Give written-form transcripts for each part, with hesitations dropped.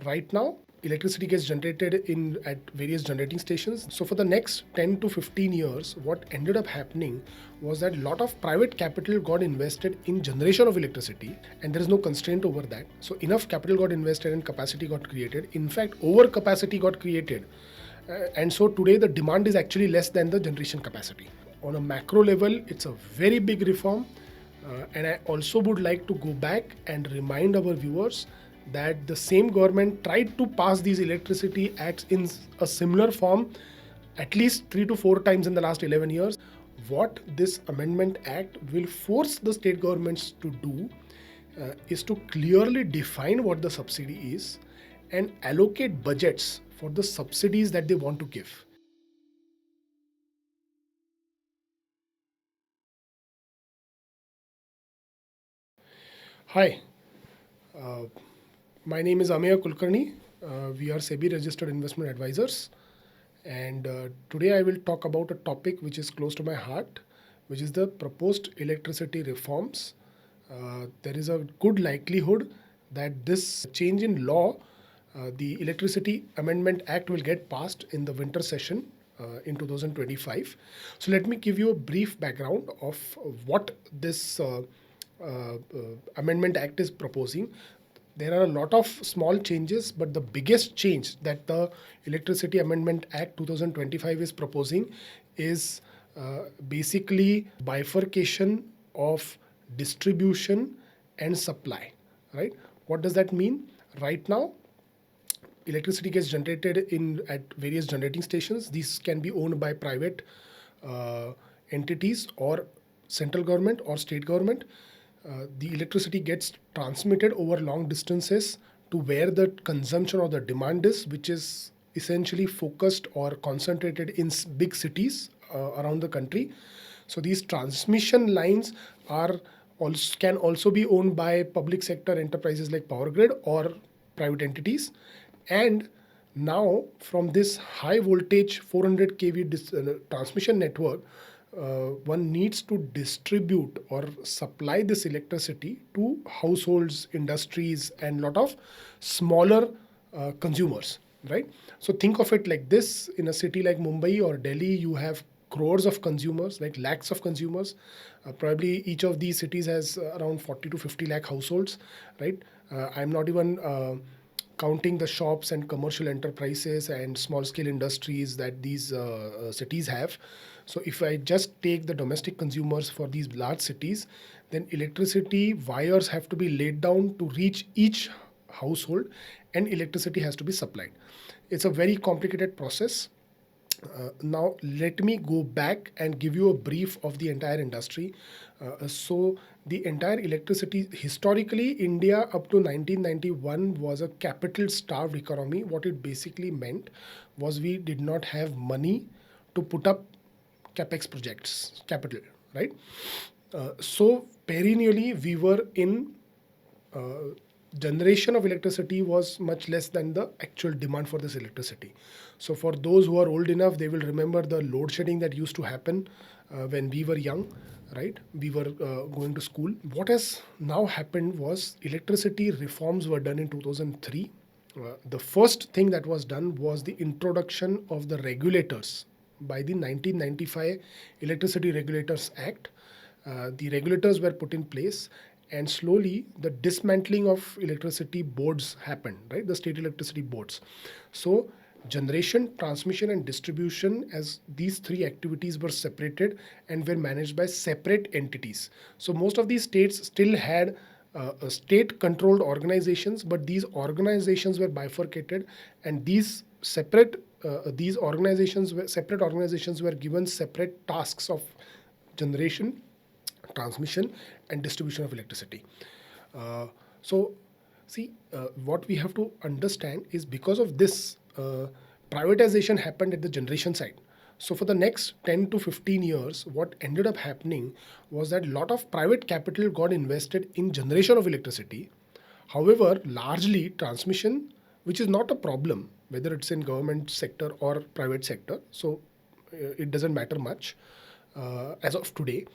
Right now, electricity gets generated at various generating stations. So for the next 10 to 15 years, what ended up happening was that a lot of private capital got invested in generation of electricity, and there is no constraint over that. So enough capital got invested and capacity got created. In fact, overcapacity got created. And so today the demand is actually less than the generation capacity. On a macro level, it's a very big reform. And I also would like to go back and remind our viewers that the same government tried to pass these electricity acts in a similar form at least 3 to 4 times in the last 11 years. What this amendment act will force the state governments to do is to clearly define what the subsidy is and allocate budgets for the subsidies that they want to give. Hi, my name is Amey Kulkarni. We are SEBI registered investment advisors. And today I will talk about a topic which is close to my heart, which is the proposed electricity reforms. There is a good likelihood that this change in law, the Electricity Amendment Act, will get passed in the winter session in 2025. So let me give you a brief background of what this Amendment Act is proposing. There are a lot of small changes, but the biggest change that the Electricity Amendment Act 2025 is proposing is basically bifurcation of distribution and supply, right? What does that mean? Right now, electricity gets generated at various generating stations. These can be owned by private entities or central government or state government. The electricity gets transmitted over long distances to where the consumption or the demand is, which is essentially focused or concentrated in big cities around the country. So these transmission lines can also be owned by public sector enterprises like Power Grid or private entities. And now from this high voltage 400 kV transmission network, one needs to distribute or supply this electricity to households, industries, and lot of smaller consumers, right? So think of it like this: in a city like Mumbai or Delhi, you have crores of consumers, like lakhs of consumers. Probably each of these cities has around 40 to 50 lakh households, right? I'm not even counting the shops and commercial enterprises and small scale industries that these cities have. So if I just take the domestic consumers for these large cities, then electricity wires have to be laid down to reach each household, and electricity has to be supplied. It's a very complicated process. Now, let me go back and give you a brief of the entire industry. So the entire electricity, historically, India up to 1991 was a capital-starved economy. What it basically meant was we did not have money to put up capex projects, capital, right? So perennially, we were in generation of electricity was much less than the actual demand for this electricity. So for those who are old enough, they will remember the load shedding that used to happen when we were young, right? We were going to school. What has now happened was electricity reforms were done in 2003. The first thing that was done was the introduction of the regulators by the 1995 Electricity Regulators Act. The regulators were put in place, and slowly the dismantling of electricity boards happened, right? The state electricity boards. So generation, transmission, and distribution, as these three activities were separated and were managed by separate entities. So most of these states still had state-controlled organizations, but these organizations were bifurcated, and these separate separate organizations were given separate tasks of generation, transmission, and distribution of electricity. What we have to understand is because of this, privatization happened at the generation side. So for the next 10 to 15 years, what ended up happening was that a lot of private capital got invested in generation of electricity. However, largely transmission, which is not a problem, whether it's in government sector or private sector. So it doesn't matter much as of today.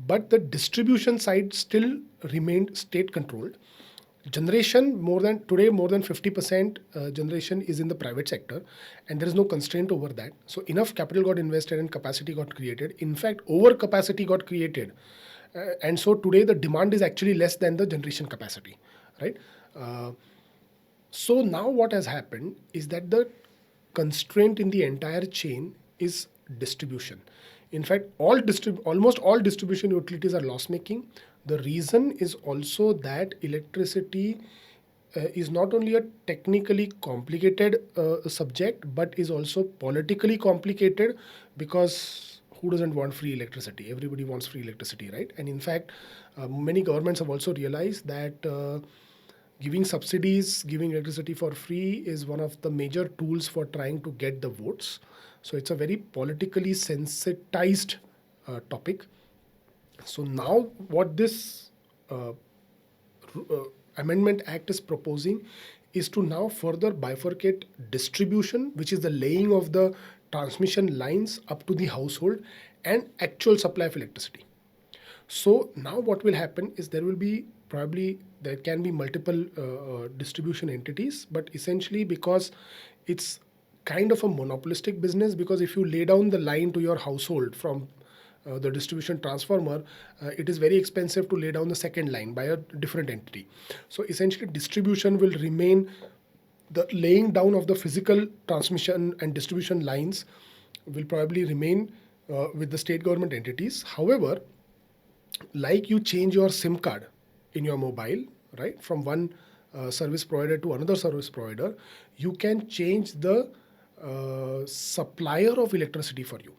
But the distribution side still remained state controlled. Generation, more than 50% generation is in the private sector, and there is no constraint over that. So enough capital got invested and capacity got created. In fact, over capacity got created, and so today the demand is actually less than the generation capacity, right? So now what has happened is that the constraint in the entire chain is distribution. In fact, almost all distribution utilities are loss making. The reason is also that electricity is not only a technically complicated subject, but is also politically complicated, because who doesn't want free electricity? Everybody wants free electricity, right? And in fact, many governments have also realized that giving subsidies, giving electricity for free is one of the major tools for trying to get the votes. So it's a very politically sensitized topic. So now what this Amendment Act is proposing is to now further bifurcate distribution, which is the laying of the transmission lines up to the household, and actual supply of electricity. So now what will happen is there can be multiple distribution entities, but essentially, because it's kind of a monopolistic business, because if you lay down the line to your household from the distribution transformer, it is very expensive to lay down the second line by a different entity. So essentially, distribution will remain, the laying down of the physical transmission and distribution lines will probably remain with the state government entities. However, like you change your SIM card in your mobile, right, from one service provider to another service provider, you can change the supplier of electricity for you.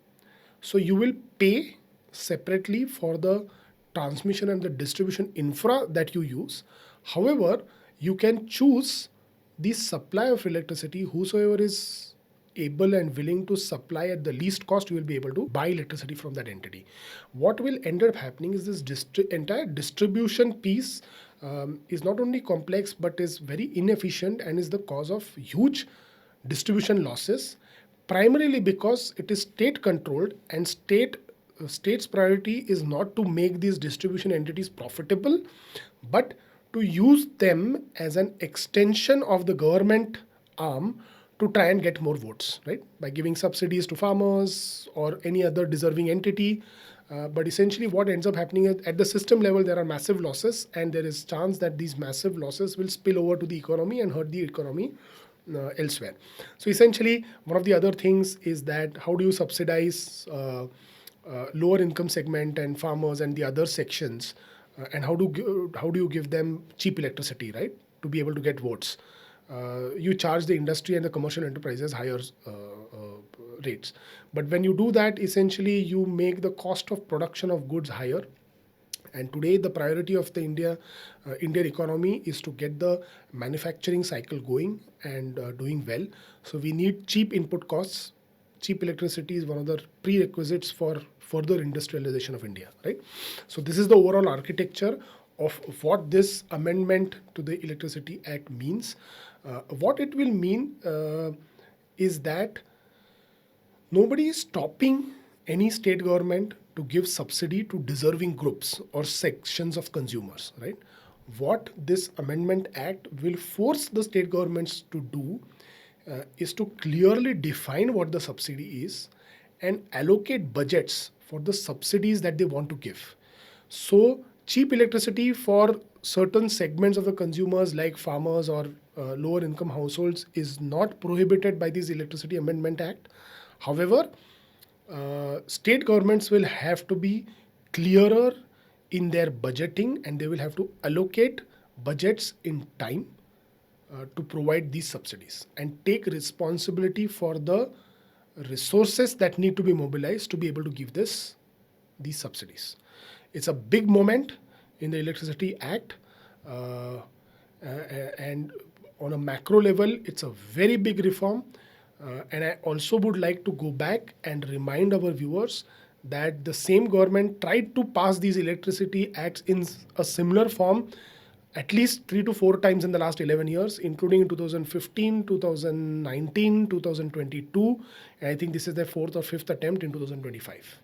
So you will pay separately for the transmission and the distribution infra that you use. However, you can choose the supply of electricity. Whosoever is able and willing to supply at the least cost, you will be able to buy electricity from that entity. What will end up happening is this entire distribution piece is not only complex, but is very inefficient and is the cause of huge distribution losses, primarily because it is state controlled, and state's priority is not to make these distribution entities profitable, but to use them as an extension of the government arm to try and get more votes, right? By giving subsidies to farmers or any other deserving entity. But essentially what ends up happening is, at the system level, there are massive losses, and there is chance that these massive losses will spill over to the economy and hurt the economy elsewhere. So essentially, one of the other things is that how do you subsidize lower income segment and farmers and the other sections, and how do you give them cheap electricity, right, to be able to get votes? You charge the industry and the commercial enterprises higher rates. But when you do that, essentially you make the cost of production of goods higher. And today the priority of the Indian economy is to get the manufacturing cycle going and doing well. So we need cheap input costs. Cheap electricity is one of the prerequisites for further industrialization of India, right? So this is the overall architecture of what this amendment to the Electricity Act means. What it will mean is that nobody is stopping any state government to give subsidy to deserving groups or sections of consumers, right? What this Amendment Act will force the state governments to do is to clearly define what the subsidy is and allocate budgets for the subsidies that they want to give. So cheap electricity for certain segments of the consumers like farmers or lower income households is not prohibited by this Electricity Amendment Act. However, state governments will have to be clearer in their budgeting, and they will have to allocate budgets in time to provide these subsidies and take responsibility for the resources that need to be mobilized to be able to give these subsidies. It's a big moment in the Electricity Act, and on a macro level, it's a very big reform. And I also would like to go back and remind our viewers that the same government tried to pass these Electricity Acts in a similar form at least 3 to 4 times in the last 11 years, including in 2015, 2019, 2022, and I think this is their 4th or 5th attempt in 2025.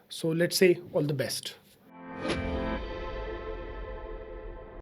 So let's say all the best.